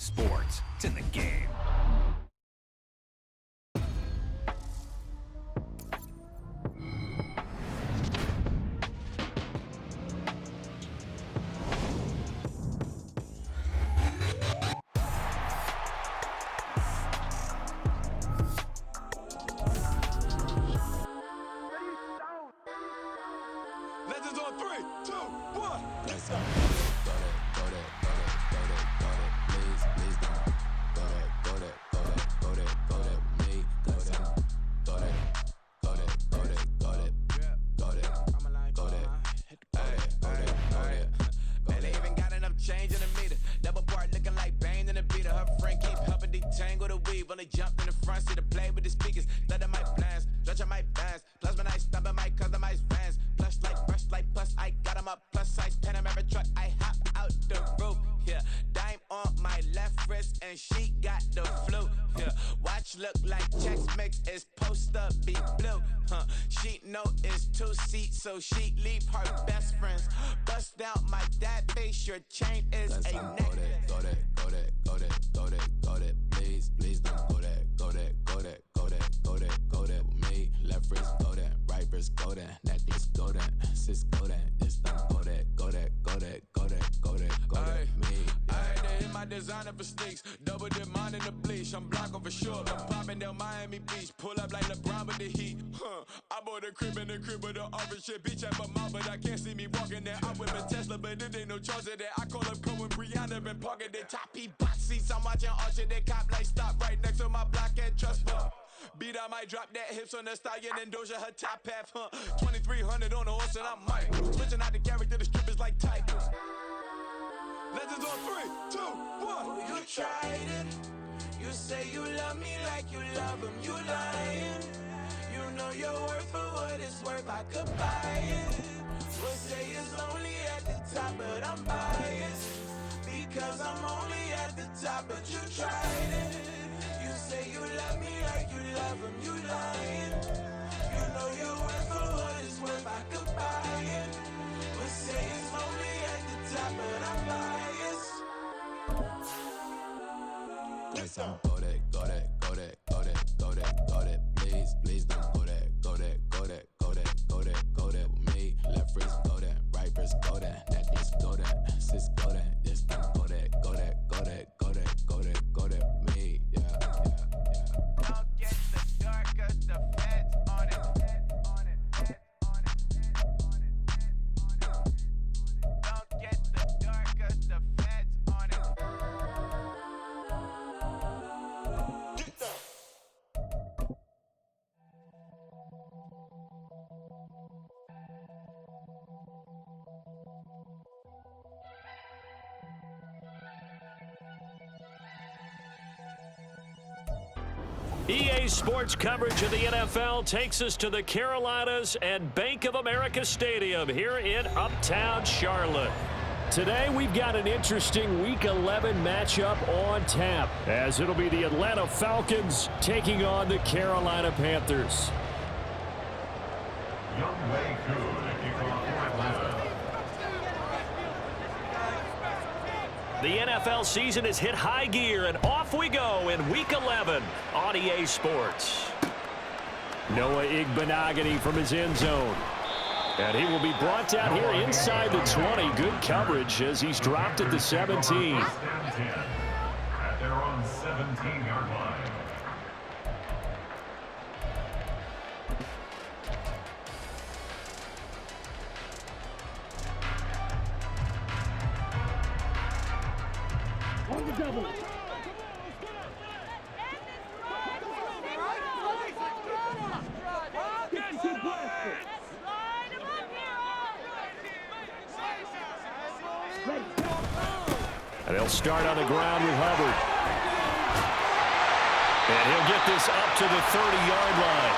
Sports, it's in the game. Legends on 3, 2, 1, let's go. Change in the meter, double part looking like Bane in the beater. Her friend keep helping detangle the weave. Only jumped in the front seat to play with the speakers. Thunder my plans, stretch on my bands. Plus when I stop at my customized vans. Plush like brush like plus I got 'em up. Plus size Panamera truck, I hop out the roof. Yeah, dime on my left wrist and she got the flu. Yeah, watch look like checks mix is post up be blue. She know it's 2 seats, so she leave her best friends. Bust down my dad face, your chain is a neck. Go that, please don't go that with me. Left wrist go that, right wrist go that, necklace go that, sis go that, it's done go that, me. Ayy, they hit my designer for sneaks, double dip mine in the bleach. I'm Blanco for sure, I'm popping down Miami Beach, pull up like LeBron with the heat. I bought a crib in the crib with the office shit, beach at my mouth, but I can't see me walking there. I'm with a Tesla, but it ain't no charge of that. I call up Cohen, Brianna, been parking the top box seats. I'm watching Archer, they cop like stop right next to my block and trust fund. Beat, I might drop that hips on the stallion and Doja her top half, 2300 on the horse and I'm Mike. Switching out the character, the strip is like Tigers. Legends on 3, 2, 1. Oh, you tried it. You say you love me like you love him. You lying. You know your worth for what it's worth. I could buy it. We'll say it's only at the top, but I'm biased because I'm only at the top. But you tried it. You say you love me like you love him. You lying. You know your worth for what it's worth. I could buy it. We'll say it's only at the top, but I'm biased. Go that, please don't go that with me. Left wrist go that, right wrist go that, necklace go that, sis go that, this don't go that with me. Yeah. Don't get the dark 'cause the feds on it. Don't get the dark 'cause the feds on it. EA Sports coverage of the NFL takes us to the Carolinas and Bank of America Stadium here in Uptown Charlotte. Today we've got an interesting Week 11 matchup on tap, as it'll be the Atlanta Falcons taking on the Carolina Panthers. The NFL season has hit high gear, and off we go in Week 11 on EA Sports. Noah Igbenogany from his end zone. And he will be brought down here inside the 20. Good coverage as he's dropped at the 17. At their own 17-yard line. Double. And they'll start on the ground with Hubbard. And he'll get this up to the 30-yard line.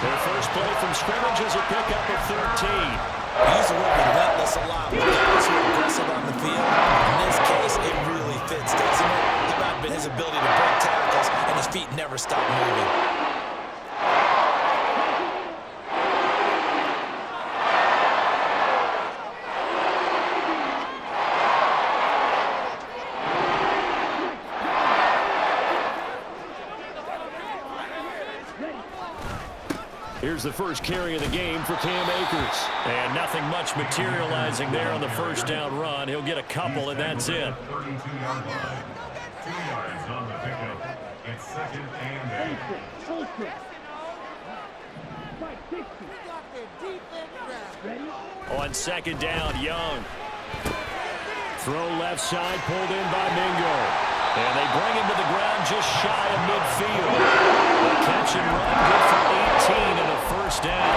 Their first play from scrimmage is a pickup of 13. He's working relentless a lot with guys who are aggressive on the field. In this case, it really fits, doesn't it? It's about his ability to break tackles, and his feet never stop moving. Here's the first carry of the game for Cam Akers. And nothing much materializing there on the first down run. He'll get a couple, and that's it. 32-yard line. 2 yards on the pickup. It's 2nd and 8. On 2nd down, Young. Throw left side, pulled in by Mingo. And they bring him to the ground just shy of midfield. The catch and run, good for 18 and a first down.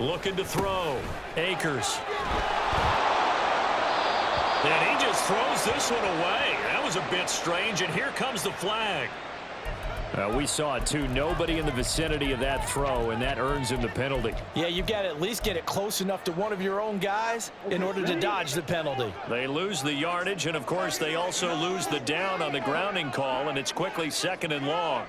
Looking to throw. Akers. And he just throws this one away. That was a bit strange, and here comes the flag. We saw it, too. Nobody in the vicinity of that throw, and that earns him the penalty. Yeah, you've got to at least get it close enough to one of your own guys in order to dodge the penalty. They lose the yardage, and, of course, they also lose the down on the grounding call, and it's quickly 2nd and long.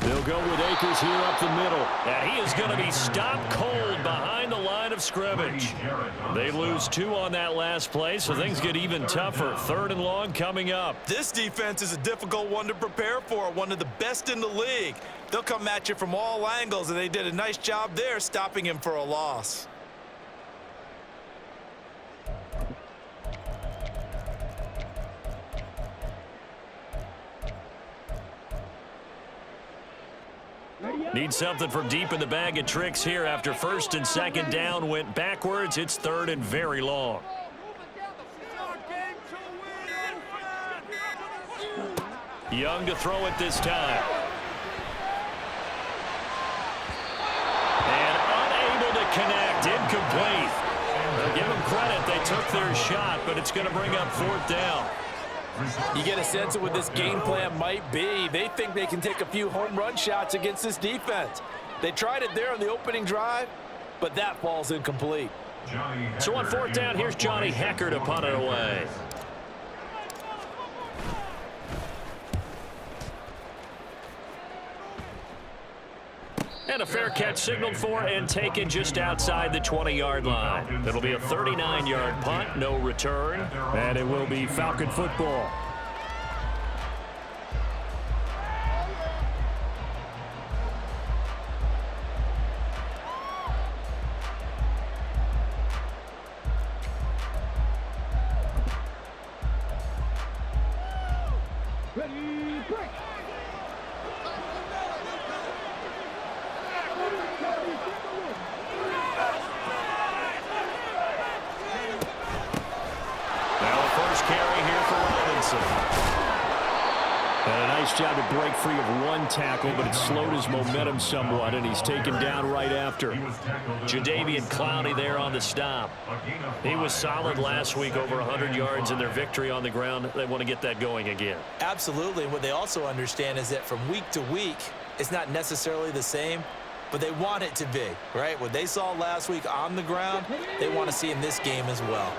They'll go with Akers here up the middle. And he is going to be stopped cold behind the line of scrimmage. They lose 2 on that last play, so things get even tougher. 3rd and long coming up. This defense is a difficult one to prepare for, one of the best in the league. They'll come at you from all angles, and they did a nice job there stopping him for a loss. Need something from deep in the bag of tricks here after 1st and 2nd down went backwards. It's 3rd and very long. Young to throw it this time. And unable to connect. Incomplete. Now give them credit. They took their shot, but it's going to bring up 4th down. You get a sense of what this game plan might be. They think they can take a few home run shots against this defense. They tried it there on the opening drive, but that falls incomplete. So on 4th down, here's Johnny Hecker to punt it away. And a fair catch signaled for and taken just outside the 20-yard line. It'll be a 39-yard punt, no return, and it will be Falcon football. And a nice job to break free of one tackle, but it slowed his momentum somewhat, and he's taken down right after. Jadeveon Clowney there on the stop. He was solid last week, over 100 yards in their victory on the ground. They want to get that going again. Absolutely. And what they also understand is that from week to week, it's not necessarily the same, but they want it to be, right? What they saw last week on the ground, they want to see in this game as well.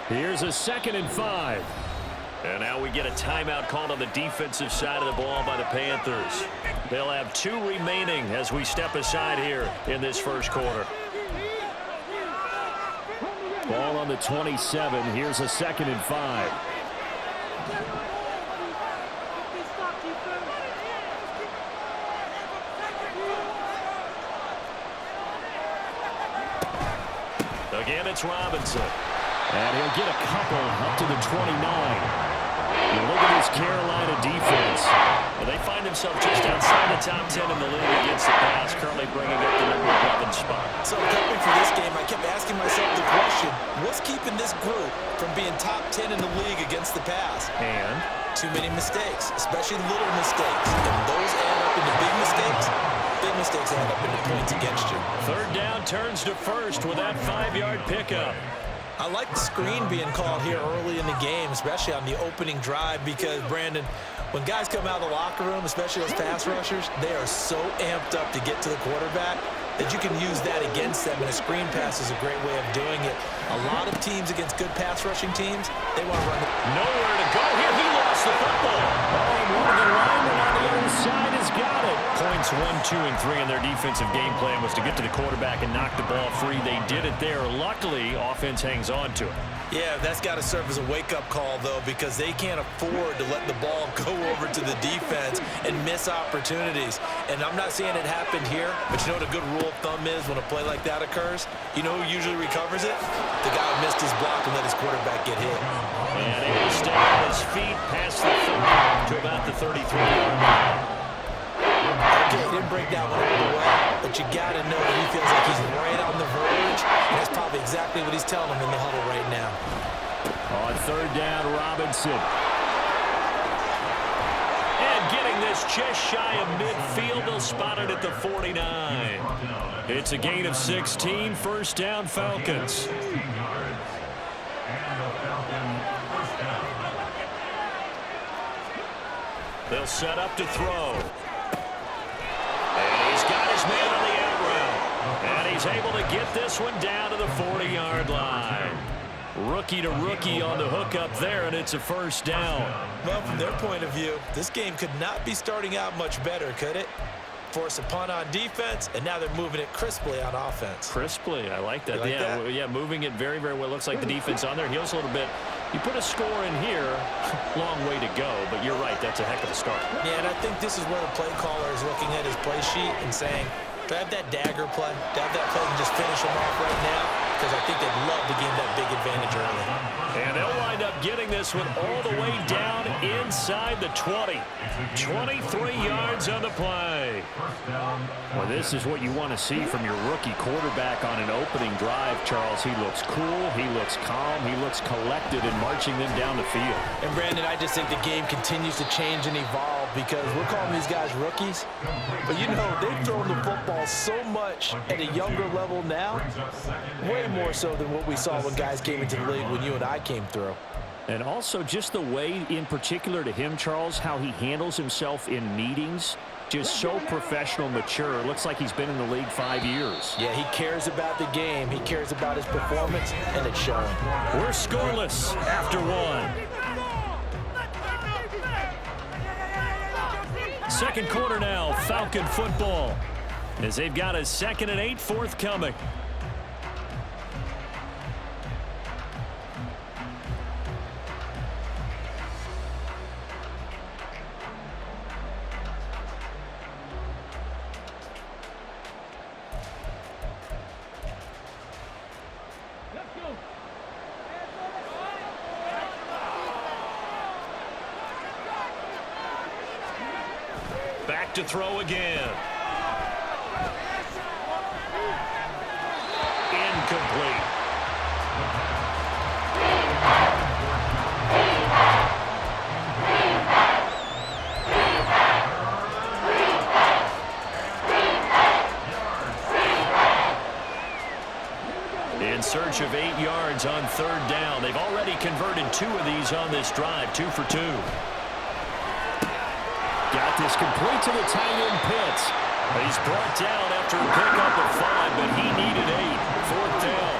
Here's a 2nd and 5. And now we get a timeout called on the defensive side of the ball by the Panthers. They'll have 2 remaining as we step aside here in this first quarter. Ball on the 27. Here's a 2nd and 5. Again, it's Robinson. And he'll get a couple up to the 29. You look at this Carolina defense. Well, they find themselves just outside the top 10 in the league against the pass, currently bringing up the number 11 spot. So coming for this game, I kept asking myself the question, what's keeping this group from being top 10 in the league against the pass? And? Too many mistakes, especially little mistakes. And those add up into big mistakes. Big mistakes add up into points against you. 3rd down turns to 1st with that 5-yard pickup. I like the screen being called here early in the game, especially on the opening drive, because, Brandon, When guys come out of the locker room, especially those pass rushers, they are so amped up to get to the quarterback that you can use that against them, and a screen pass is a great way of doing it. A lot of teams against good pass rushing teams, they want to run. Nowhere to go here. He lost the football. Oh, and one of the linemen on the other side has got it. Points 1, 2, and 3 in their defensive game plan was to get to the quarterback and knock the ball free. They did it there. Luckily, offense hangs on to it. Yeah, that's got to serve as a wake-up call, though, because they can't afford to let the ball go over to the defense and miss opportunities. And I'm not saying it happened here, but you know what a good rule of thumb is when a play like that occurs? You know who usually recovers it? The guy who missed his block and let his quarterback get hit. And able to stay on his feet past the 30 to about the 33-yard line. Okay, he didn't break that one all the way, but you got to know that he feels like he's right on the verge, and that's probably exactly what he's telling him in the huddle right now. On third down, Robinson. And getting this just shy of midfield, they'll spot it at the 49. It's a gain of 16, first down, Falcons. They'll set up to throw. And he's got his man on the out route. And he's able to get this one down to the 40-yard line. Rookie to rookie on the hook up there, and it's a first down. Well, from their point of view, this game could not be starting out much better, could it? Force a punt on defense, and now they're moving it crisply on offense. Crisply, I like that. Like that? Yeah, moving it very, very well. Looks like the defense on there heals a little bit. You put a score in here, long way to go, but you're right, that's a heck of a start. Yeah, and I think this is where the play caller is looking at his play sheet and saying, do I have that dagger play? Do I have that play and just finish them off right now? Because I think they'd love to gain that big advantage early. And they'll wind up getting this one all the way down inside the 20. 23 yards on the play. Well, this is what you want to see from your rookie quarterback on an opening drive, Charles. He looks cool, he looks calm, he looks collected in marching them down the field. And, Brandon, I just think the game continues to change and evolve because we're calling these guys rookies. But, you know, they've thrown the football so much at a younger level now, way more so than what we saw when guys came into the league when you and I came through. And also just the way, in particular to him, Charles, how he handles himself in meetings, just so professional, mature. Looks like he's been in the league 5 years. Yeah, he cares about the game. He cares about his performance, and it's showing. We're scoreless after one. Second quarter now, Falcon football, as they've got a 2nd and 8 forthcoming. Back to throw again. Incomplete. In search of 8 yards on third down. They've already converted 2 of these on this drive, 2 for 2. Got this complete to the tight end Pitts. He's brought down after a pickup of 5, but he needed 8. Fourth down.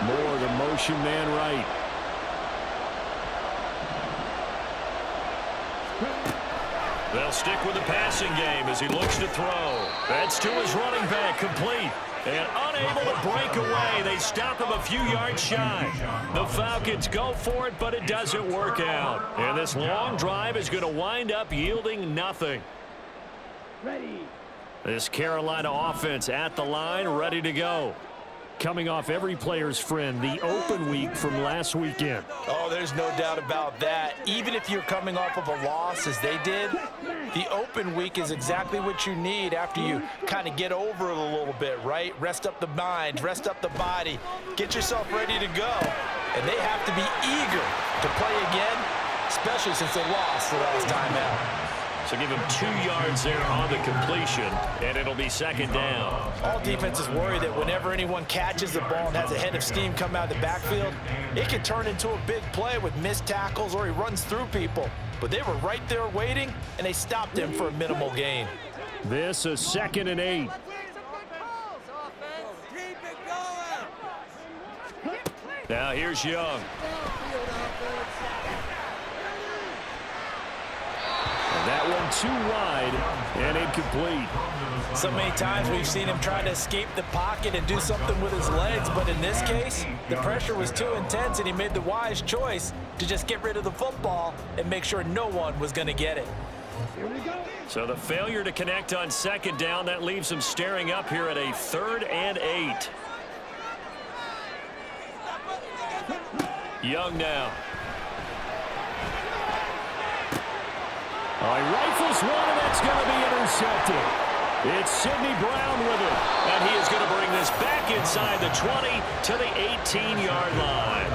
Moore, the motion man right. They'll stick with the passing game as he looks to throw. That's to his running back, complete. And unable to break away. They stop him a few yards shy. The Falcons go for it, but it doesn't work out. And this long drive is going to wind up yielding nothing. Ready. This Carolina offense at the line, ready to go. Coming off every player's friend, the open week from last weekend. Oh, there's no doubt about that. Even if you're coming off of a loss, as they did, the open week is exactly what you need after you kind of get over it a little bit, right? Rest up the mind, rest up the body, get yourself ready to go. And they have to be eager to play again, especially since they lost the last time out. So give him 2 yards there on the completion, and it'll be second down. All defenses worry that whenever anyone catches the ball and has a head of steam come out of the backfield, it can turn into a big play with missed tackles or he runs through people. But they were right there waiting, and they stopped him for a minimal gain. This is 2nd and 8. Now here's Young. And that one too wide and incomplete. So many times we've seen him try to escape the pocket and do something with his legs, but in this case, the pressure was too intense and he made the wise choice to just get rid of the football and make sure no one was going to get it. So the failure to connect on 2nd down, that leaves him staring up here at a 3rd and 8. Young now. He rifles one, and that's going to be intercepted. It's Sidney Brown with it, and he is going to bring this back inside the 20 to the 18-yard line.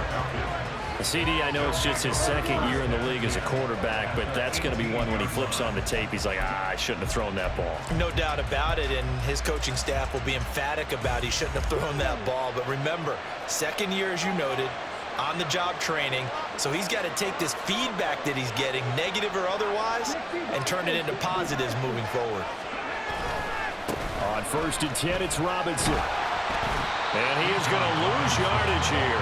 CD, I know it's just his 2nd year in the league as a quarterback, but that's going to be one when he flips on the tape, he's like, I shouldn't have thrown that ball. No doubt about it, and his coaching staff will be emphatic about he shouldn't have thrown that ball. But remember, 2nd year, as you noted, on-the-job training, so he's got to take this feedback that he's getting, negative or otherwise, and turn it into positives moving forward. On 1st and 10, it's Robinson. And he is going to lose yardage here.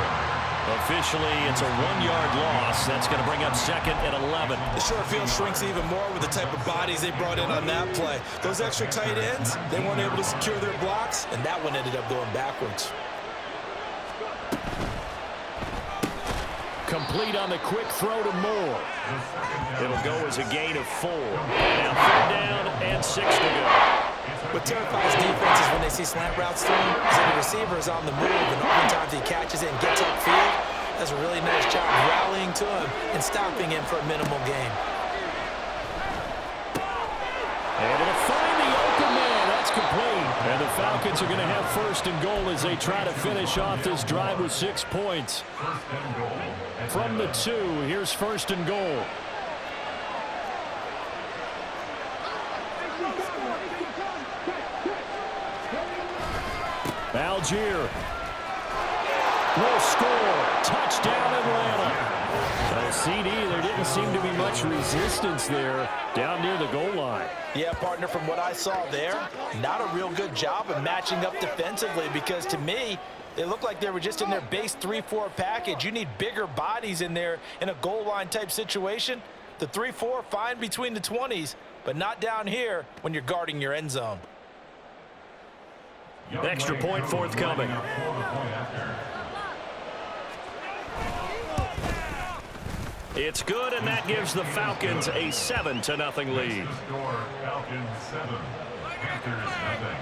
Officially, it's a 1-yard loss. That's going to bring up 2nd and 11. The short field shrinks even more with the type of bodies they brought in on that play. Those extra tight ends, they weren't able to secure their blocks, and that one ended up going backwards. Complete on the quick throw to Moore. It'll go as a gain of 4. Now 3rd down and 6 to go. What terrifies defenses when they see slant routes thrown is that the receiver is on the move, and oftentimes he catches it and gets upfield. Does a really nice job rallying to him and stopping him for a minimal gain. Able to find the open man. That's complete. And the Falcons are going to have 1st and goal as they try to finish off this drive with 6 points. From the 2, here's 1st and goal. Algier will score. Touchdown, Atlanta. CD, there didn't seem to be much resistance there down near the goal line. Yeah, partner, from what I saw there, not a real good job of matching up defensively, because to me, they looked like they were just in their base 3-4 package. You need bigger bodies in there in a goal line type situation. The 3-4, fine between the 20s, but not down here when you're guarding your end zone. Extra point forthcoming. It's good, and that gives the Falcons a 7-0 lead. Falcons 7, Panthers 0.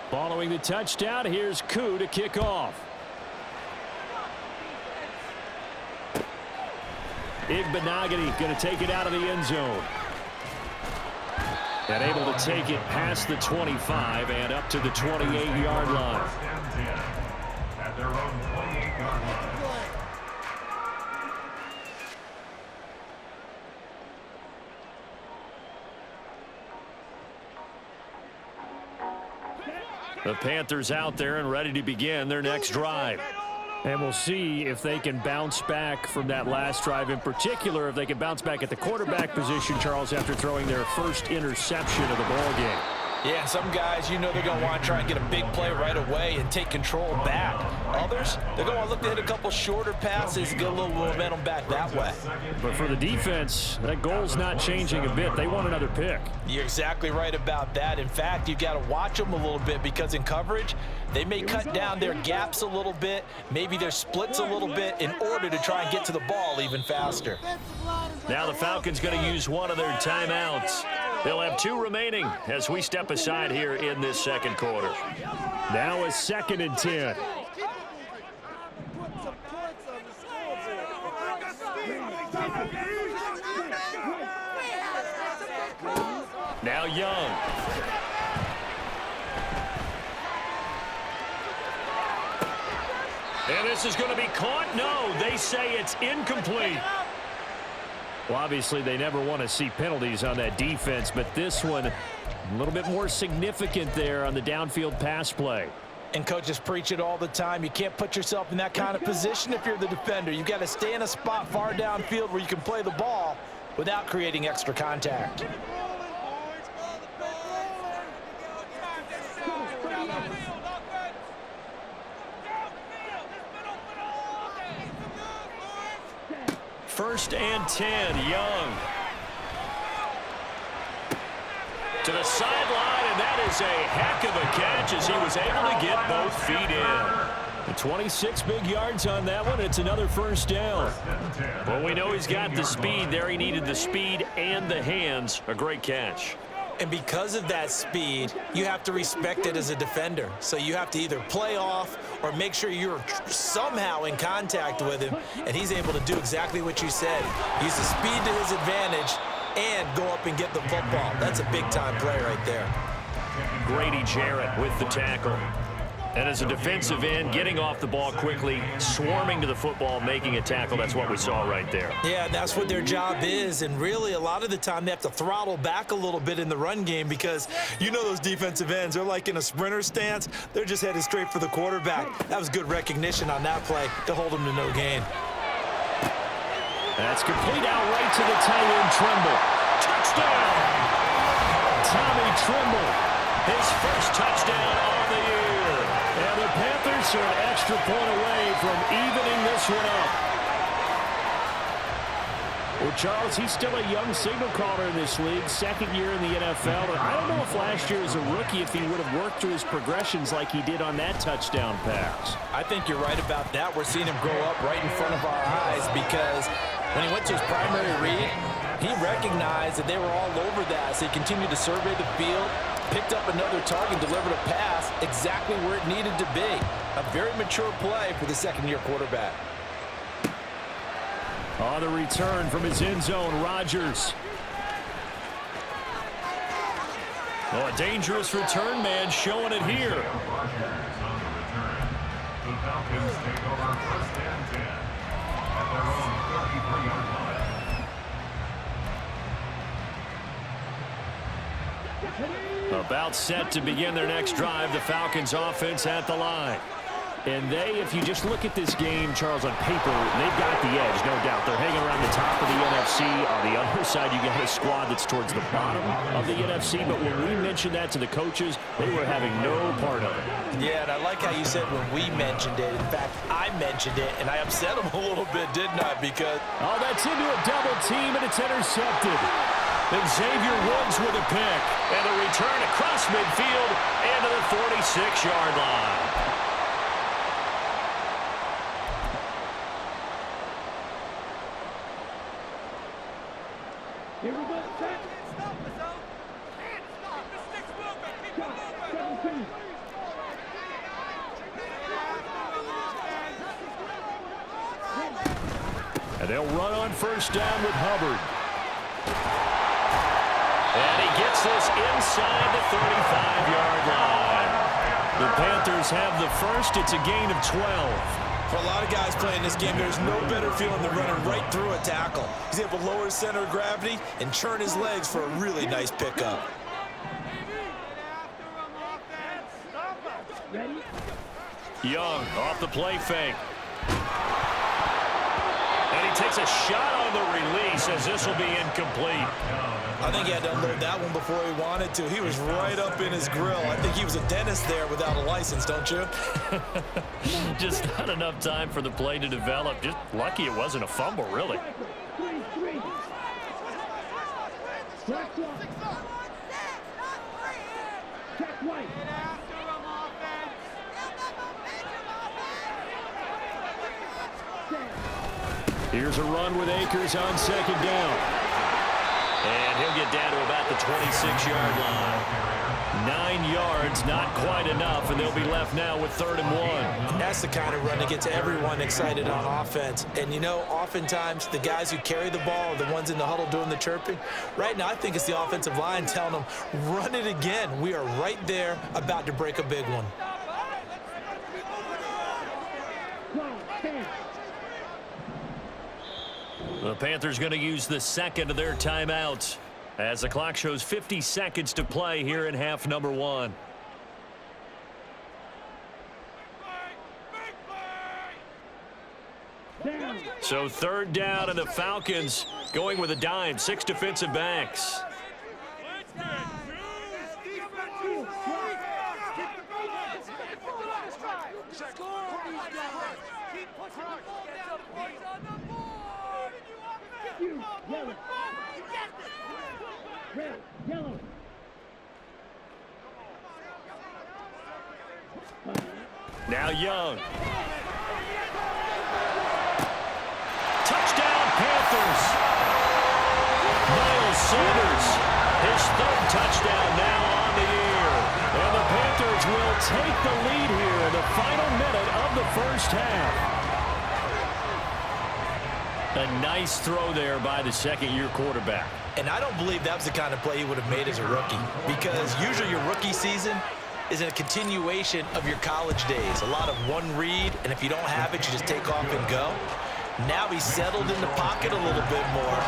Following the touchdown, here's Koo to kick off. Igbenogany going to take it out of the end zone. And able to take it past the 25 and up to the 28-yard line. At their own 28-yard line. The Panthers out there and ready to begin their next drive. And we'll see if they can bounce back from that last drive, in particular if they can bounce back at the quarterback position, Charles, after throwing their first interception of the ball game. Yeah, and some guys, you know, they're going to want to try and get a big play right away and take control back. Others, they're going to look to hit a couple shorter passes and get a little momentum back that way. But for the defense, that goal's not changing a bit. They want another pick. You're exactly right about that. In fact, you've got to watch them a little bit, because in coverage, they may cut down their gaps a little bit, maybe their splits a little bit, in order to try and get to the ball even faster. Now the Falcons going to use one of their timeouts. They'll have 2 remaining as we step aside here in this second quarter. Now a 2nd and 10. Now Young. And this is going to be caught. No, they say it's incomplete. Well, obviously, they never want to see penalties on that defense, but this one, a little bit more significant there on the downfield pass play. And coaches preach it all the time. You can't put yourself in that kind of position if you're the defender. You've got to stay in a spot far downfield where you can play the ball without creating extra contact. First and 10, Young. To the sideline, and that is a heck of a catch as he was able to get both feet in. 26 big yards on that one. It's another first down. Well, we know he's got the speed there. He needed the speed and the hands. A great catch. And because of that speed, you have to respect it as a defender. So you have to either play off or make sure you're somehow in contact with him, and he's able to do exactly what you said. Use the speed to his advantage and go up and get the football. That's a big-time play right there. Grady Jarrett with the tackle. And as a defensive end, getting off the ball quickly, swarming to the football, making a tackle, that's what we saw right there. Yeah, that's what their job is, and really a lot of the time they have to throttle back a little bit in the run game because you know those defensive ends, they're like in a sprinter stance. They're just headed straight for the quarterback. That was good recognition on that play to hold them to no gain. That's complete out right to the tight end, Trimble. Touchdown! Tommy Trimble, his first touchdown on the year. And the Panthers are an extra point away from evening this one up. Well, Charles, he's still a young signal caller in this league, second year in the NFL. And I don't know if last year as a rookie if he would have worked through his progressions like he did on that touchdown pass. I think you're right about that. We're seeing him grow up right in front of our eyes because when he went to his primary read, he recognized that they were all over that. So he continued to survey the field, picked up another target, delivered a pass exactly where it needed to be. A very mature play for the second-year quarterback. On the return from his end zone, Rodgers. Oh, a dangerous return man showing it here. The Falcons take over first and 10 at their own 33-yard line. About set to begin their next drive, the Falcons offense at the line. And they, if you just look at this game, Charles, on paper, they've got the edge, no doubt. They're hanging around the top of the NFC. On the other side, you got a squad that's towards the bottom of the NFC. But when we mentioned that to the coaches, they were having no part of it. Yeah, and I like how you said when we mentioned it. In fact, I mentioned it, and I upset them a little bit, didn't I? Because oh, that's into a double team, and it's intercepted. Then Xavier Woods with a pick. And a return across midfield into the 46-yard line. Here we go. Set. Stop the zone. Can't stop. The stick's moving. Keep it moving. 17. And they'll run on first down with Hubbard. And he gets this inside the 35-yard line. The Panthers have the first. It's a gain of 12. for a lot of guys playing this game, there's no better feeling than running right through a tackle. He's able to lower his center of gravity and churn his legs for a really nice pickup. Young off the play fake. And he takes a shot on the release as this will be incomplete. I think he had to unload that one before he wanted to. He was right up in his grill. I think he was a dentist there without a license, don't you? Just not enough time for the play to develop. Just lucky it wasn't a fumble, really. Here's a run with Akers on second down. And he'll get down to about the 26-yard line. 9 yards, not quite enough, and they'll be left now with 3rd and 1. That's the kind of run that gets everyone excited on offense. And, you know, oftentimes the guys who carry the ball are the ones in the huddle doing the chirping. Right now, I think it's the offensive line telling them, run it again. We are right there about to break a big one. The Panthers going to use the second of their timeouts as the clock shows 50 seconds to play here in half number 1. So third down, and the Falcons going with a dime. 6 defensive backs. Now Young. Touchdown, Panthers. Miles Sanders, his third touchdown now on the year. And the Panthers will take the lead here in the final minute of the first half. A nice throw there by the second-year quarterback. And I don't believe that was the kind of play he would have made as a rookie, because usually your rookie season is a continuation of your college days. A lot of one read, and if you don't have it, you just take off and go. Now he's settled in the pocket a little bit more,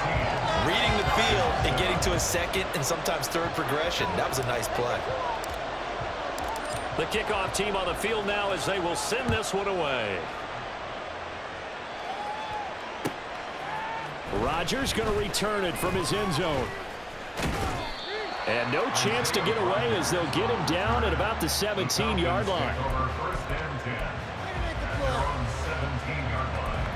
reading the field and getting to a second and sometimes third progression. That was a nice play. The kickoff team on the field now as they will send this one away. Rodgers going to return it from his end zone. And no chance to get away as they'll get him down at about the 17-yard line. First and 10. They're on 17-yard line.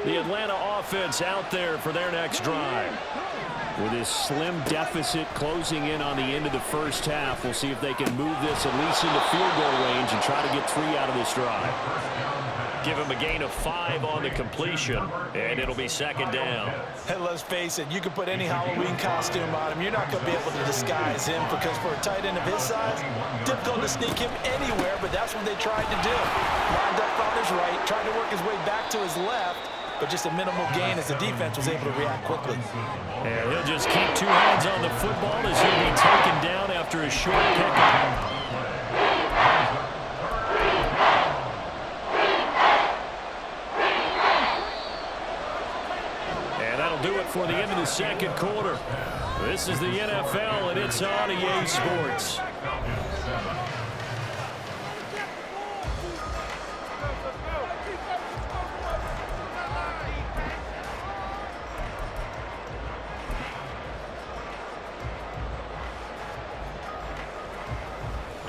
The Atlanta offense out there for their next drive. With this slim deficit closing in on the end of the first half, we'll see if they can move this at least into field goal range and try to get 3 out of this drive. Give him a gain of 5 on the completion, and it'll be second down. And let's face it, you can put any Halloween costume on him. You're not going to be able to disguise him, because for a tight end of his size, difficult to sneak him anywhere, but that's what they tried to do. Lined up on his right, tried to work his way back to his left, but just a minimal gain as the defense was able to react quickly. And he'll just keep 2 hands on the football as he'll be taken down after a short pickup. And that'll do it for the end of the second quarter. This is the NFL, and it's on EA Sports.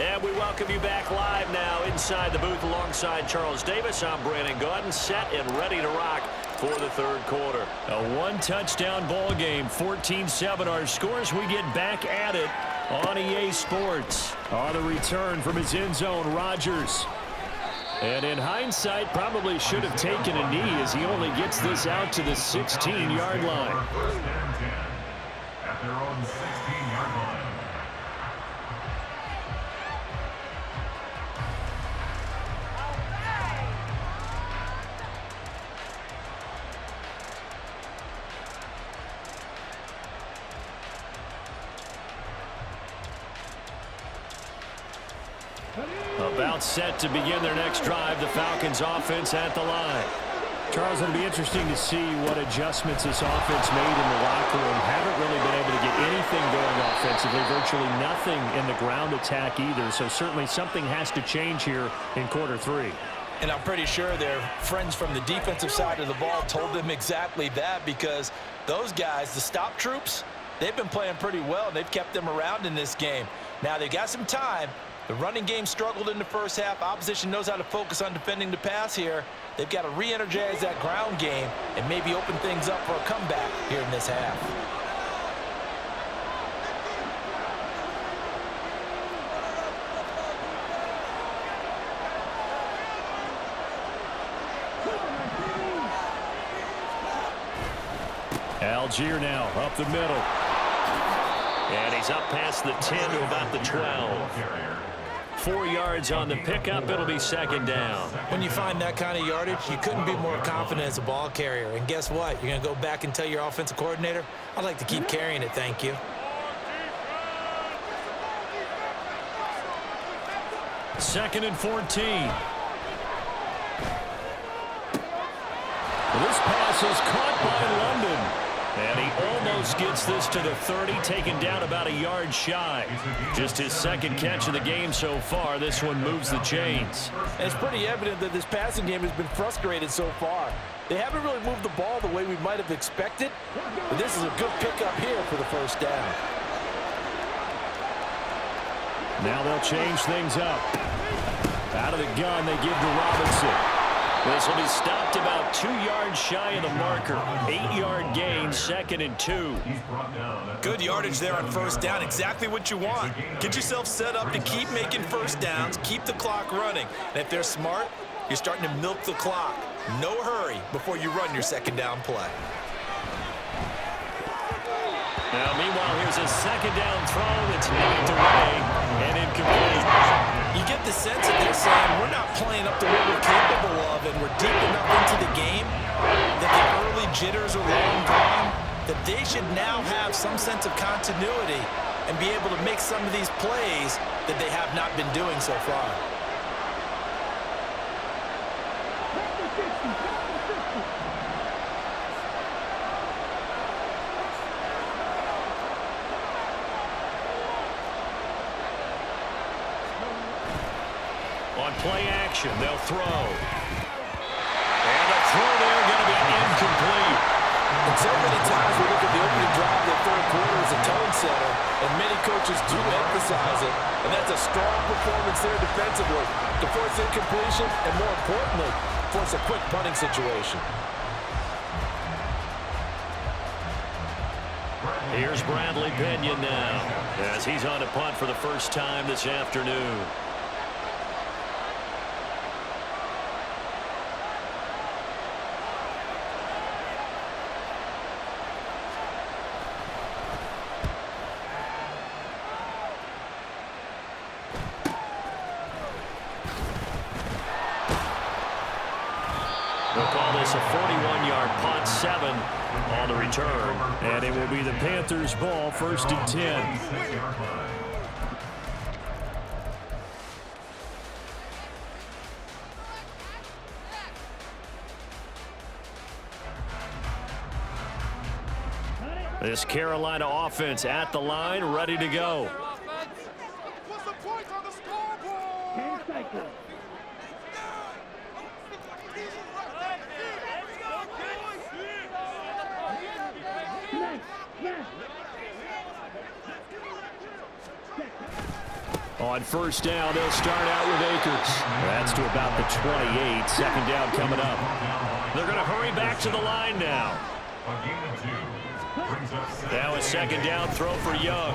And we welcome you back live now inside the booth alongside Charles Davis. I'm Brandon Gaudin, set and ready to rock for the third quarter. A 1-touchdown ball game, 14-7 our scores. We get back at it on EA Sports. On the return from his end zone, Rodgers. And in hindsight, probably should have taken a knee as he only gets this out to the 16-yard line. First and 10 at their own 16-yard line. About set to begin their next drive, the Falcons offense at the line. Charles, it'll be interesting to see what adjustments this offense made in the locker room. Haven't really been able to get anything going offensively, virtually nothing in the ground attack either. So certainly something has to change here in quarter 3. And I'm pretty sure their friends from the defensive side of the ball told them exactly that, because those guys, the stop troops, they've been playing pretty well. They've kept them around in this game. Now they've got some time. The running game struggled in the first half. Opposition knows how to focus on defending the pass here. They've got to re-energize that ground game and maybe open things up for a comeback here in this half. Algier now up the middle. And he's up past the 10 to about the 12. 4 yards on the pickup. It'll be second down. When you find that kind of yardage, you couldn't be more confident as a ball carrier. And guess what? You're going to go back and tell your offensive coordinator, I'd like to keep carrying it, thank you. 2nd and 14. This pass is caught by London. And he almost gets this to the 30, taken down about a yard shy. Just his 2nd catch of the game so far. This one moves the chains. And it's pretty evident that this passing game has been frustrated so far. They haven't really moved the ball the way we might have expected. But this is a good pickup here for the first down. Now they'll change things up. Out of the gun, they give to Robinson. This will be stopped about 2 yards shy of the marker. 8-yard gain, 2nd and 2. Good yardage there on first down. Exactly what you want. Get yourself set up to keep making first downs, keep the clock running. And if they're smart, you're starting to milk the clock. No hurry before you run your 2nd down play. Now, meanwhile, here's a 2nd down throw that's knocked away and incomplete. You get the sense that they're saying we're not playing up to what we're capable of, and we're deep enough into the game that the early jitters are long gone, that they should now have some sense of continuity and be able to make some of these plays that they have not been doing so far. On play action, they'll throw. And the throw there going to be incomplete. And so many times we look at the opening drive of the third quarter as a tone setter, and many coaches do emphasize it. And that's a strong performance there defensively to force incompletion and, more importantly, force a quick punting situation. Here's Bradley Pinion now as he's on a punt for the first time this afternoon. They'll call this a 41-yard punt, 7 on the return. And it will be the Panthers' ball, 1st and 10. This Carolina offense at the line, ready to go. What's the point on the scoreboard? On first down, they'll start out with Akers. That's to about the 28. 2nd down coming up. They're going to hurry back to the line now. Now a 2nd down throw for Young.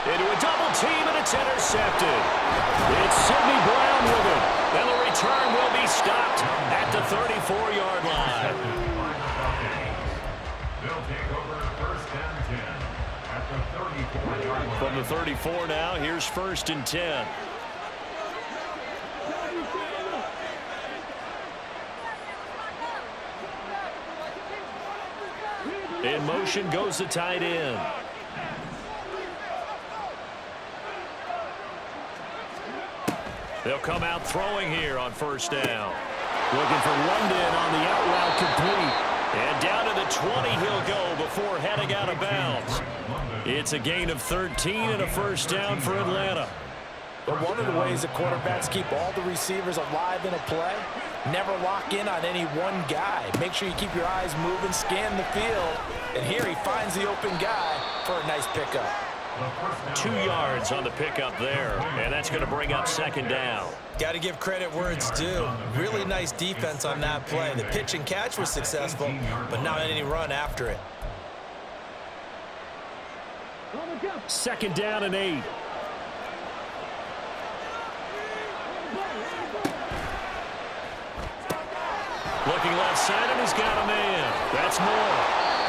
Into a double team, and it's intercepted. It's Sidney Brown with it. And the return will be stopped at the 34-yard line. They'll take over 1st and 10 at the 34-yard line. From the 34 now, here's 1st and 10. In motion goes the tight end. They'll come out throwing here on first down. Looking for London on the out route complete. And down to the 20 he'll go before heading out of bounds. It's a gain of 13 and a first down for Atlanta. But one of the ways that quarterbacks keep all the receivers alive in a play, never lock in on any one guy. Make sure you keep your eyes moving, scan the field. And here he finds the open guy for a nice pickup. 2 yards on the pickup there, and that's going to bring up 2nd down. Got to give credit where it's due. Really nice defense on that play. The pitch and catch was successful, but not any run after it. 2nd down and 8. Looking left side, and he's got a man. That's Moore.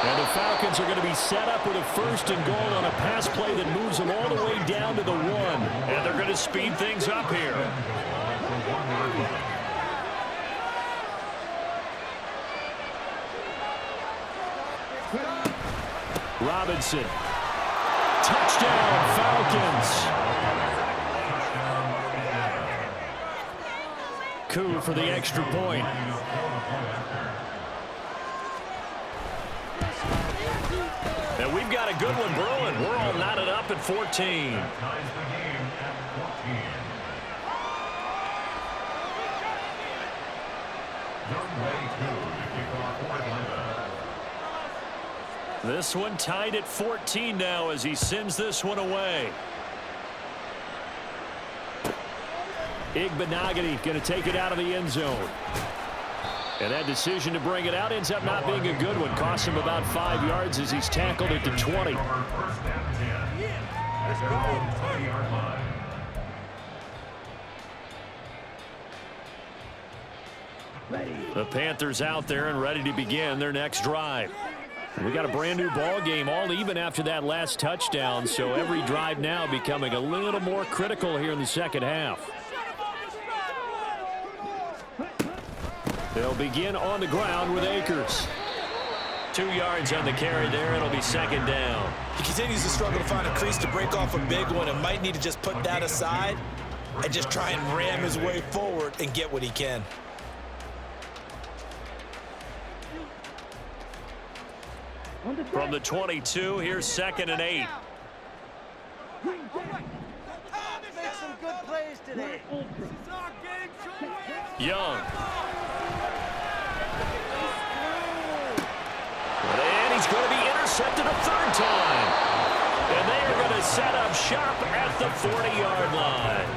And the Falcons are going to be set up with a 1st and goal on a pass play that moves them all the way down to the 1. And they're going to speed things up here. Robinson. Touchdown, Falcons. coup for the extra point. And we've got a good one brewing. We're all knotted up at 14. Ties the game at 14. Young Way 2 to kick off for Atlanta. This one tied at 14 now as he sends this one away. Igbenogany going to take it out of the end zone. And that decision to bring it out ends up not being a good one. Costs him about 5 yards as he's tackled at the 20. First and 10 at their own 20-yard line. The Panthers out there and ready to begin their next drive. We got a brand new ball game, all even after that last touchdown, so every drive now becoming a little more critical here in the second half. They'll begin on the ground with Akers. 2 yards on the carry there. It'll be second down. He continues to struggle to find a crease to break off a big one and might need to just put that aside and just try and ram his way forward and get what he can. From the 22, here's 2nd and 8. Make some good plays today. This is our game to win. Young. And he's going to be intercepted a third time. And they are going to set up shop at the 40-yard line.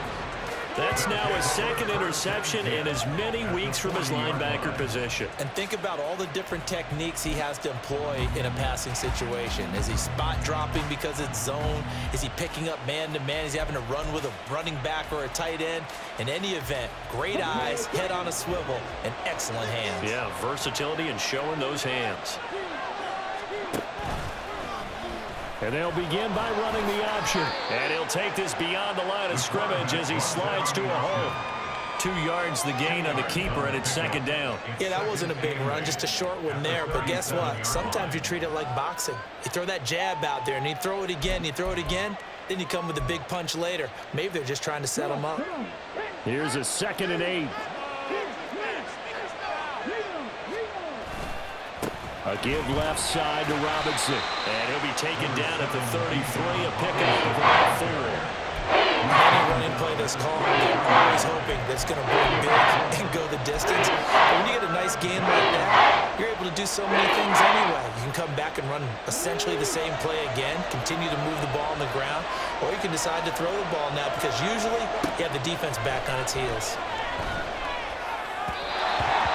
That's now his second interception in as many weeks from his linebacker position. And think about all the different techniques he has to employ in a passing situation. Is he spot dropping because it's zone? Is he picking up man-to-man? Is he having to run with a running back or a tight end? In any event, great eyes, head on a swivel, and excellent hands. Yeah, versatility and showing those hands. And they'll begin by running the option. And he'll take this beyond the line of scrimmage as he slides to a hole. 2 yards the gain on the keeper, and it's second down. Yeah, that wasn't a big run, just a short one there. But guess what? Sometimes you treat it like boxing. You throw that jab out there, and you throw it again, you throw it again, then you come with a big punch later. Maybe they're just trying to set him up. Here's a 2nd and 8. A give left side to Robinson. And he'll be taken down at the 33, a pickup of about 4. Any running play that's called, they're always hoping that's going to bring big and go the distance. But when you get a nice game like that, you're able to do so many things anyway. You can come back and run essentially the same play again, continue to move the ball on the ground, or you can decide to throw the ball now because usually you have the defense back on its heels.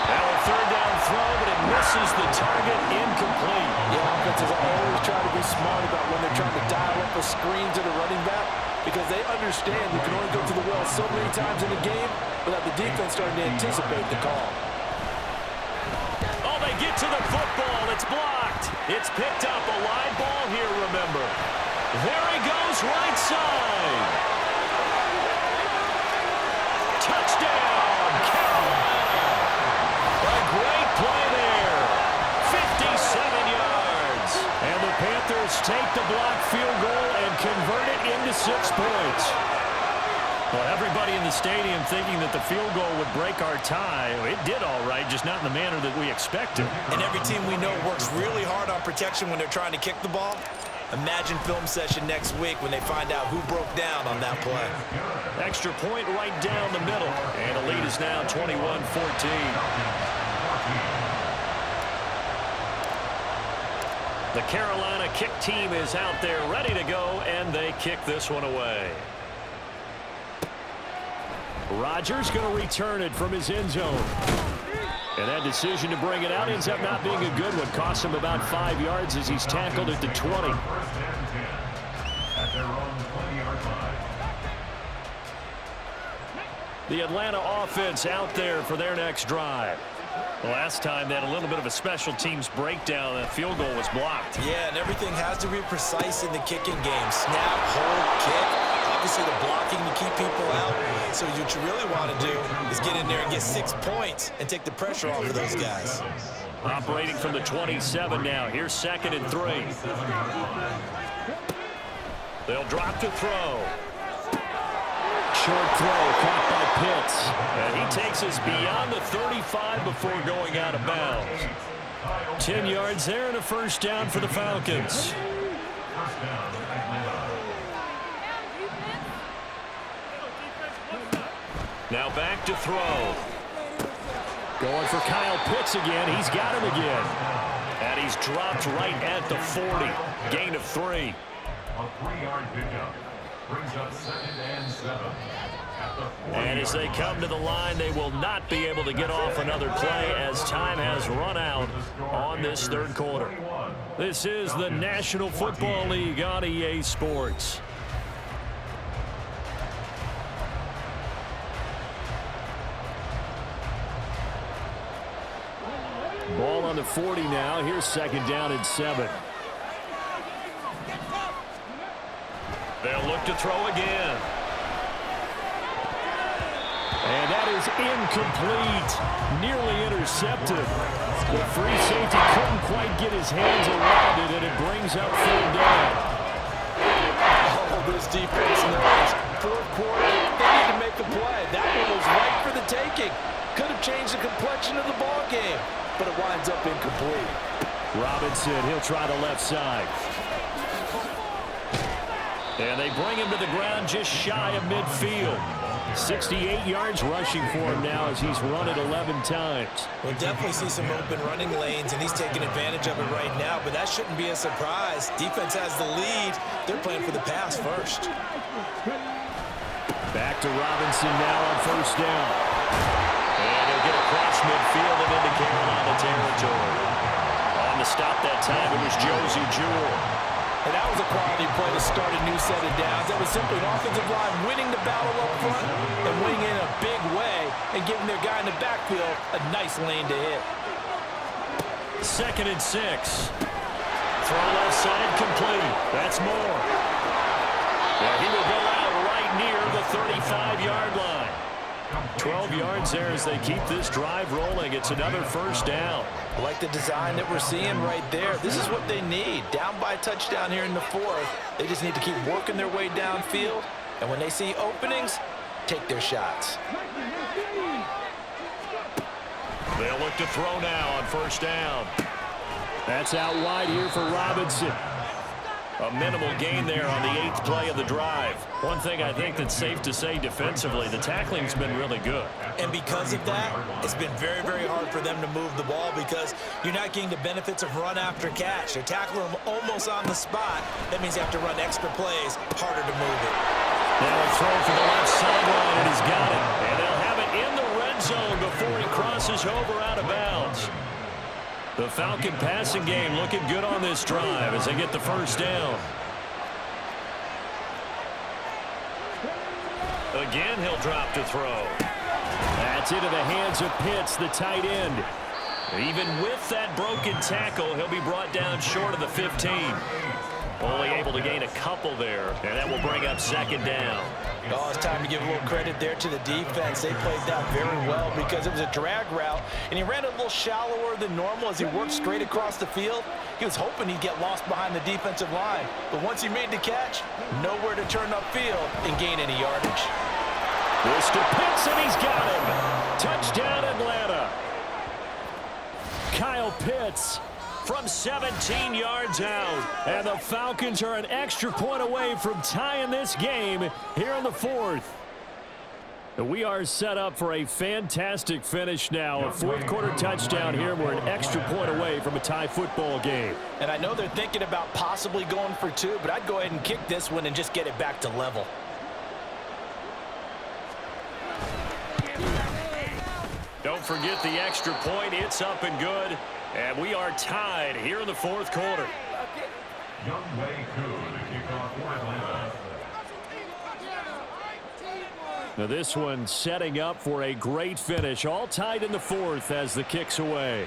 Now a third down throw, but it misses the target, incomplete. Yeah, offenses always try to be smart about when they're trying to dial up a screen to the running back because they understand you can only go to the well so many times in the game without the defense starting to anticipate the call. Oh, they get to the football. It's blocked. It's picked up. A live ball here, remember. There he goes, right side. Touchdown, Carolina. A great play there. 57 yards. And the Panthers take the blocked field goal and convert it into 6 points. Well, everybody in the stadium thinking that the field goal would break our tie. It did all right, just not in the manner that we expected. And every team we know works really hard on protection when they're trying to kick the ball. Imagine film session next week when they find out who broke down on that play. Extra point right down the middle. And the lead is now 21-14. The Carolina kick team is out there ready to go, and they kick this one away. Rodgers going to return it from his end zone. And that decision to bring it out ends up not being a good one. Costs him about 5 yards as he's tackled at the 20. First and 10 at their own 20-yard line. The Atlanta offense out there for their next drive. Last time they had a little bit of a special teams breakdown. That field goal was blocked. Yeah, and everything has to be precise in the kicking game. Snap, hold, kick. Obviously, the blocking to keep people out. So what you really want to do is get in there and get 6 points and take the pressure off of those guys. Operating from the 27 now. Here's 2nd and 3. They'll drop to throw. Short throw caught by Pitts. And he takes us beyond the 35 before going out of bounds. 10 yards there and a first down for the Falcons. Now back to throw. Going for Kyle Pitts again. He's got him again. And he's dropped right at the 40. Gain of 3. A 3-yard pickup brings up 2nd and 7. And as they come to the line, they will not be able to get off another play as time has run out on this third quarter. This is the National Football League on EA Sports. Ball on the 40 now. Here's 2nd down and 7. They'll look to throw again. And that is incomplete. Nearly intercepted. The free safety couldn't quite get his hands around it, and it brings up 3rd down. Oh, this defense knows. Fourth quarter, they need to make a play. That one was right for the taking. Could have changed the complexion of the ball game, but it winds up incomplete. Robinson, he'll try the left side. And they bring him to the ground just shy of midfield. 68 yards rushing for him now as he's run it 11 times. We'll definitely see some open running lanes, and he's taking advantage of it right now, but that shouldn't be a surprise. Defense has the lead. They're playing for the pass first. Back to Robinson now on 1st down. And he'll get across midfield and into Carolina territory. On the stop that time, it was Josie Jewell. And that was a quality play to start a new set of downs. That was simply an offensive line winning the battle up front and winning in a big way and giving their guy in the backfield a nice lane to hit. 2nd and 6. Throw left side complete. That's Moore. Yeah, he will go out right near the 35-yard line. 12 yards there as they keep this drive rolling. It's another 1st down. I like the design that we're seeing right there. This is what they need. Down by a touchdown here in the 4th. They just need to keep working their way downfield. And when they see openings, take their shots. They'll look to throw now on 1st down. That's out wide here for Robinson. A minimal gain there on the 8th play of the drive. One thing I think that's safe to say defensively, the tackling's been really good. And because of that, it's been very, very hard for them to move the ball because you're not getting the benefits of run after catch. They're tackling them almost on the spot. That means you have to run extra plays, harder to move it. Now a throw for the left sideline, and he's got it. And they'll have it in the red zone before he crosses over out of bounds. The Falcon passing game looking good on this drive as they get the 1st down. Again, he'll drop to throw. That's into the hands of Pitts, the tight end. Even with that broken tackle, he'll be brought down short of the 15. Only able to gain a couple there, and that will bring up 2nd down. Oh, it's time to give a little credit there to the defense. They played that very well because it was a drag route, and he ran a little shallower than normal as he worked straight across the field. He was hoping he'd get lost behind the defensive line, but once he made the catch, nowhere to turn upfield and gain any yardage. This to Pitts, and he's got him. Touchdown, Atlanta. Kyle Pitts from 17 yards out. And the Falcons are an extra point away from tying this game here in the 4th. We are set up for a fantastic finish now. A 4th quarter touchdown here. We're an extra point away from a tie football game. And I know they're thinking about possibly going for 2, but I'd go ahead and kick this one and just get it back to level. Don't forget the extra point. It's up and good. And we are tied here in the 4th quarter. Young Wei Koo to kick off for Atlanta. Now this one setting up for a great finish. All tied in the 4th as the kick's away.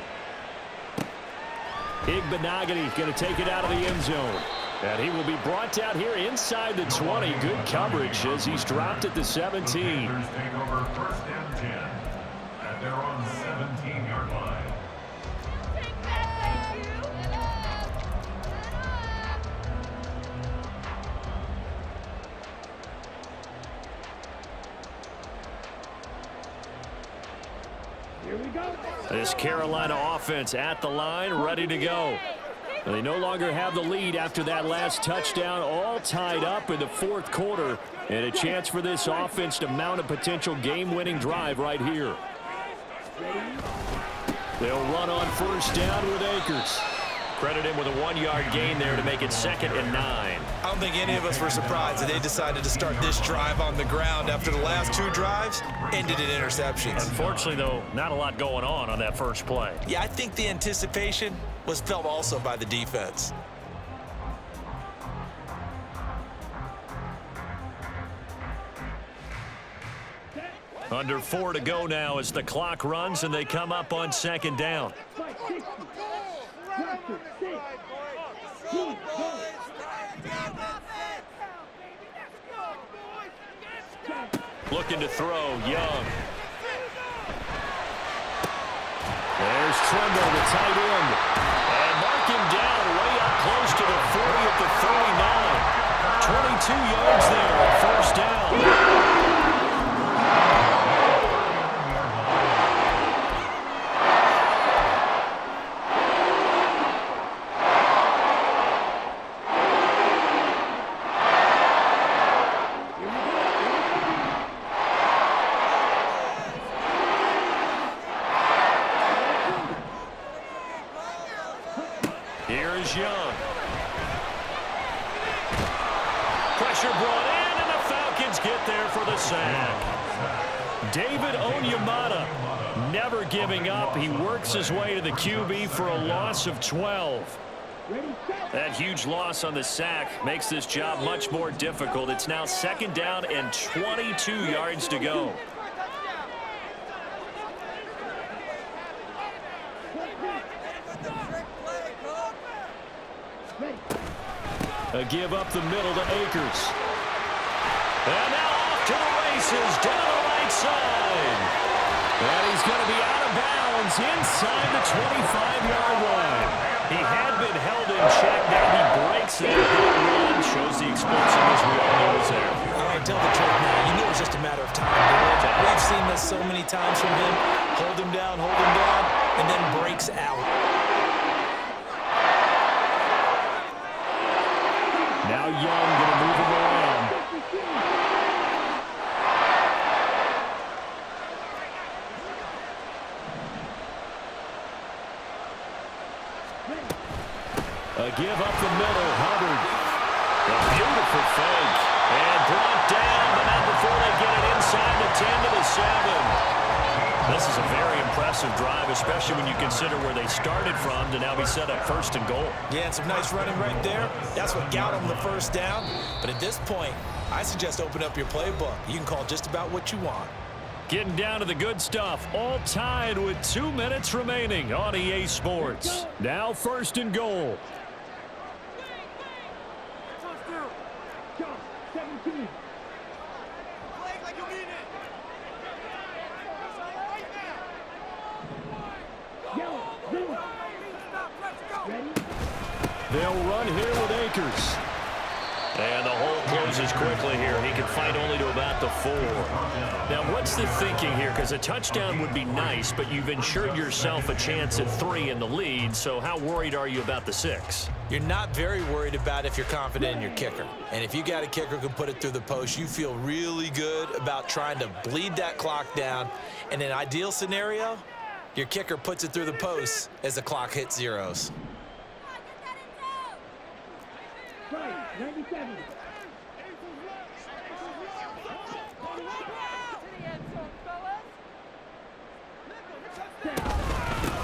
Igbenogany going to take it out of the end zone. And he will be brought down here inside the 20. Good coverage as he's dropped at the 17. Panthers take over 1st and 10 at their own 17-yard line. This Carolina offense at the line, ready to go. They no longer have the lead after that last touchdown, all tied up in the fourth quarter, and a chance for this offense to mount a potential game-winning drive right here. They'll run on first down with Akers. Credit him with a 1-yard gain there to make it 2nd and 9. I don't think any of us were surprised that they decided to start this drive on the ground after the last 2 drives ended in interceptions. Unfortunately, though, not a lot going on that first play. Yeah, I think the anticipation was felt also by the defense. Under 4 to go now as the clock runs and they come up on 2nd down. Looking to throw, Young. There's Tremble, the tight end. And mark him down way up close to the 40 at the 39. 22 yards there at first down. Here's Young. Pressure brought in, and the Falcons get there for the sack. David Onyemata never giving up. He works his way to the QB for a loss of 12. That huge loss on the sack makes this job much more difficult. It's now 2nd down and 22 yards to go. A give up the middle to Akers. And now off to the races down the right side. And he's going to be out of bounds inside the 25-yard line. He had been held in check. Now he breaks that big run. Shows the explosiveness we all know is there. All right, tell the truth now. You knew it was just a matter of time. We've seen this so many times from him. Hold him down, and then breaks out. Now Young going to move him around. A give up the middle, Hubbard. A beautiful fake. And brought down, but not before they get it inside the 10 to the 7. This is a very impressive drive, especially when you consider where they started from to now be set up 1st and goal. Yeah, and some nice running right there. That's what got them the first down. But at this point, I suggest open up your playbook. You can call just about what you want. Getting down to the good stuff, all tied with 2 minutes remaining on EA Sports. Now 1st and goal. They'll run here with Akers. And the hole closes quickly here. He can fight only to about the 4. Now, what's the thinking here? Because a touchdown would be nice, but you've ensured yourself a chance at 3 in the lead. So how worried are you about the 6? You're not very worried about if you're confident in your kicker. And if you got a kicker who can put it through the post, you feel really good about trying to bleed that clock down. In an ideal scenario, your kicker puts it through the post as the clock hits zeros.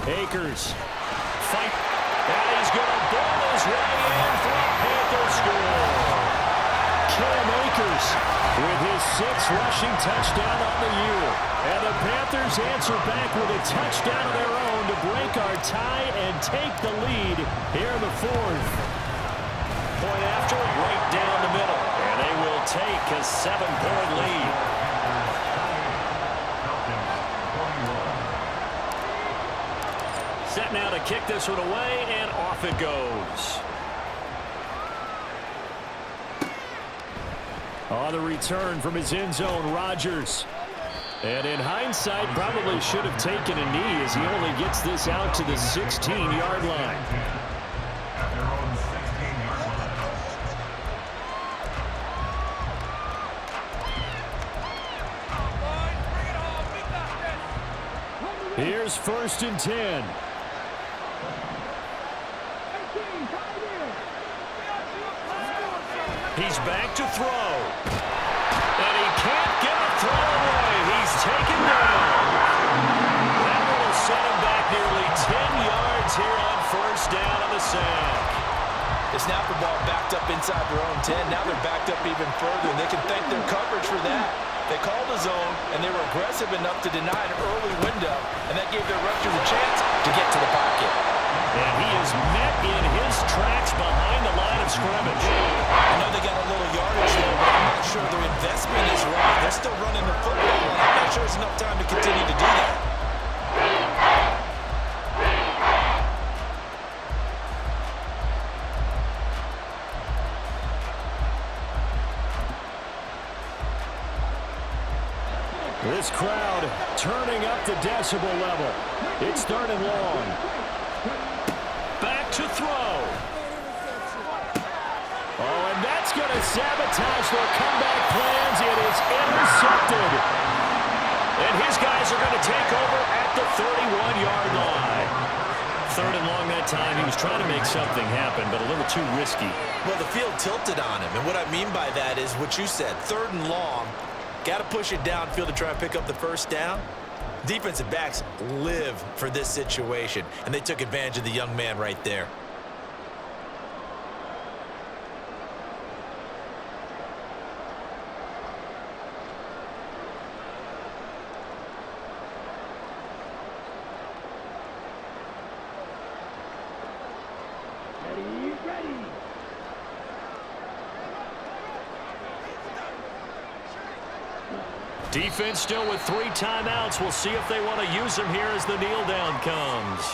Akers fight, and he's going to ball his way in for a Panthers score. Cam Akers with his 6th rushing touchdown on the year. And the Panthers answer back with a touchdown of their own to break our tie and take the lead here in the 4th. Point after, right down the middle. And they will take a 7-point lead. Set now to kick this one away, and off it goes. On the return from his end zone, Rodgers. And in hindsight, probably should have taken a knee as he only gets this out to the 16-yard line. At their own 16-yard line. Here's 1st and 10. He's back to throw. And he can't get a throw away. He's taken down. That will set him back nearly 10 yards here on 1st down on the sack. They snapped the ball backed up inside their own 10. Now they're backed up even further, and they can thank their coverage for that. They called a zone, and they were aggressive enough to deny an early window, and that gave their rushers a chance to get to the pocket. And he is met in his tracks behind the line of scrimmage. I know they got a little yardage there, but I'm not sure their investment is right. They're still running the football, and I'm not sure it's enough time to continue to do that. This crowd turning up the decibel level. It's 3rd and long. Back to throw. Oh, and that's going to sabotage their comeback plans. It is intercepted. And his guys are going to take over at the 31-yard line. 3rd and long that time. He was trying to make something happen, but a little too risky. Well, the field tilted on him, and what I mean by that is what you said, 3rd and long. Got to push it downfield to try and pick up the 1st down. Defensive backs live for this situation, and they took advantage of the young man right there. Defense still with 3 timeouts. We'll see if they want to use them here as the kneel down comes.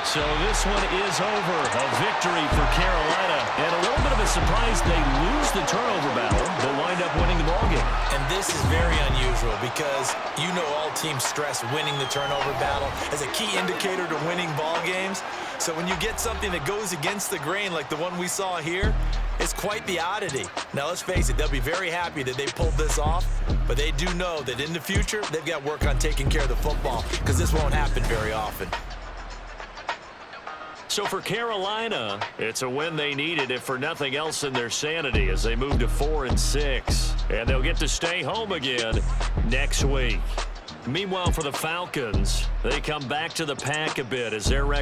So this one is over. A victory for Carolina. And a little bit of a surprise, they lose the turnover battle, but wind up winning the ballgame. And this is very unusual because you know all teams stress winning the turnover battle as a key indicator to winning ball games. So when you get something that goes against the grain like the one we saw here, it's quite the oddity. Now let's face it, they'll be very happy that they pulled this off, but they do know that in the future they've got work on taking care of the football because this won't happen very often. So for Carolina, it's a win they needed, if for nothing else in their sanity, as they move to 4-6. And they'll get to stay home again next week. Meanwhile, for the Falcons, they come back to the pack a bit as their record